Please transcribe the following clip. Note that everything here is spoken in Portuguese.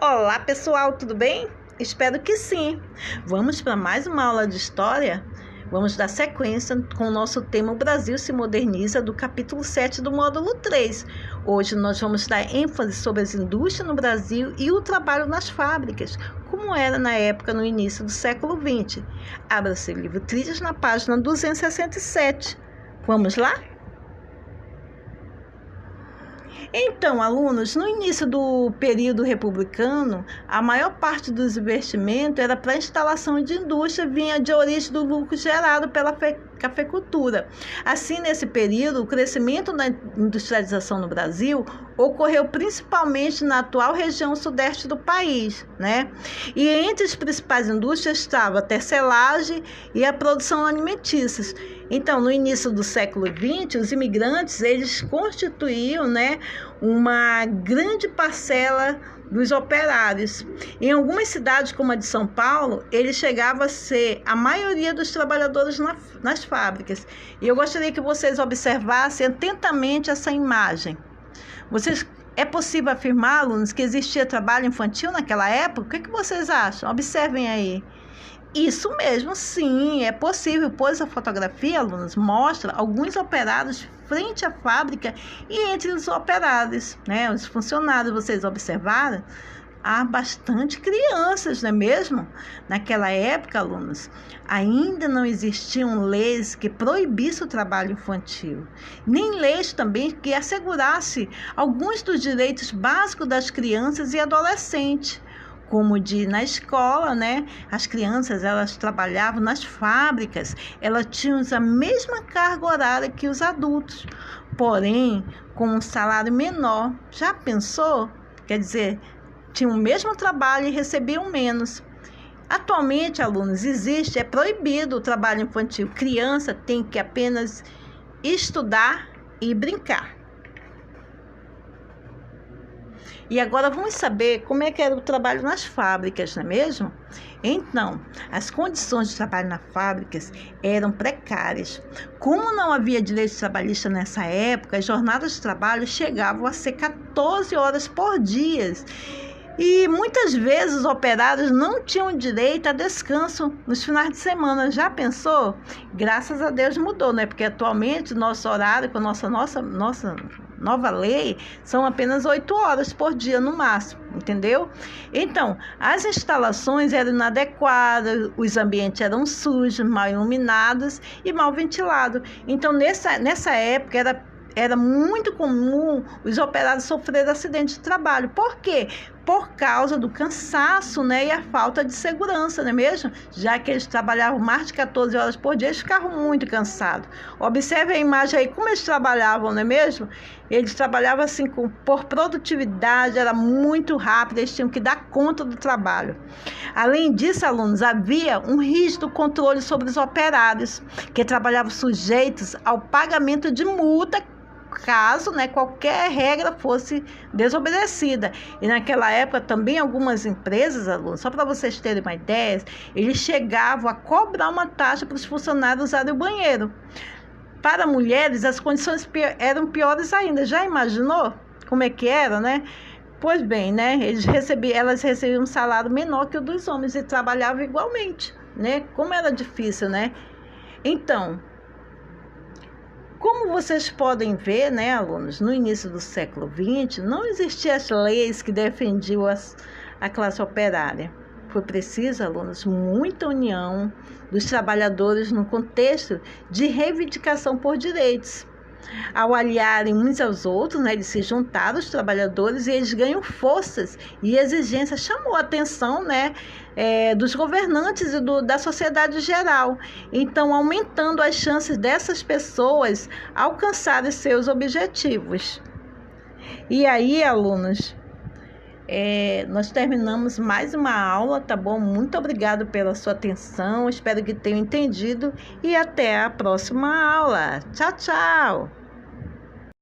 Olá pessoal, tudo bem? Espero que sim. Vamos para mais uma aula de história? Vamos dar sequência com o nosso tema O Brasil se Moderniza, do capítulo 7 do módulo 3. Hoje nós vamos dar ênfase sobre as indústrias no Brasil e o trabalho nas fábricas, como era na época no início do século XX. Abra seu livro Trilhas na página 267. Vamos lá? Então, alunos, no início do período republicano, a maior parte dos investimentos era para a instalação de indústria, vinha de origem do lucro gerado pela cafeicultura. Assim, nesse período, o crescimento da industrialização no Brasil ocorreu principalmente na atual região sudeste do país, né? E entre as principais indústrias estava a tecelagem e a produção alimentícia. Então, no início do século XX, os imigrantes, eles constituíam, né, uma grande parcela dos operários. Em algumas cidades, como a de São Paulo, ele chegava a ser a maioria dos trabalhadores nas fábricas. E eu gostaria que vocês observassem atentamente essa imagem. É possível afirmar, alunos, que existia trabalho infantil naquela época? O que vocês acham? Observem aí. Isso mesmo, sim, é possível, pois a fotografia, alunos, mostra alguns operários frente à fábrica e entre os operários, né, os funcionários, vocês observaram? Há bastante crianças, não é mesmo? Naquela época, alunos, ainda não existiam leis que proibissem o trabalho infantil, nem leis também que assegurassem alguns dos direitos básicos das crianças e adolescentes, como de ir na escola, né? As crianças, elas trabalhavam nas fábricas, elas tinham a mesma carga horária que os adultos, porém, com um salário menor. Já pensou? Quer dizer, tinham o mesmo trabalho e recebiam menos. Atualmente, alunos, é proibido o trabalho infantil. Criança tem que apenas estudar e brincar. E agora vamos saber como é que era o trabalho nas fábricas, não é mesmo? Então, as condições de trabalho nas fábricas eram precárias. Como não havia direito trabalhista nessa época, as jornadas de trabalho chegavam a ser 14 horas por dia. E muitas vezes os operários não tinham direito a descanso nos finais de semana. Já pensou? Graças a Deus mudou, né? Porque atualmente o nosso horário, com a nossa nova lei, são apenas 8 horas por dia no máximo, entendeu? Então, as instalações eram inadequadas, os ambientes eram sujos, mal iluminados e mal ventilados. Então, nessa época, era muito comum os operários sofrerem acidente de trabalho. Por quê? Por causa do cansaço, né, e a falta de segurança, não é mesmo? Já que eles trabalhavam mais de 14 horas por dia, eles ficavam muito cansados. Observe a imagem aí, como eles trabalhavam, não é mesmo? Eles trabalhavam assim por produtividade, era muito rápido, eles tinham que dar conta do trabalho. Além disso, alunos, havia um rígido controle sobre os operários, que trabalhavam sujeitos ao pagamento de multa, caso, né, qualquer regra fosse desobedecida. E naquela época também algumas empresas, alunos, só para vocês terem uma ideia, eles chegavam a cobrar uma taxa para os funcionários usarem o banheiro. Para mulheres, as condições eram piores ainda. Já imaginou como é que era, né? Pois bem, né, elas recebiam um salário menor que o dos homens e trabalhavam igualmente, né? Como era difícil, né? Então, como vocês podem ver, né, alunos, no início do século XX, não existiam as leis que defendiam a classe operária. Foi preciso, alunos, muita união dos trabalhadores no contexto de reivindicação por direitos. Ao aliarem uns aos outros, né, eles se juntaram, os trabalhadores, e eles ganham forças e exigências. Chamou a atenção, né, dos governantes e da sociedade geral. Então, aumentando as chances dessas pessoas alcançarem seus objetivos. E aí, alunos, nós terminamos mais uma aula, tá bom? Muito obrigado pela sua atenção, espero que tenham entendido e até a próxima aula. Tchau, tchau!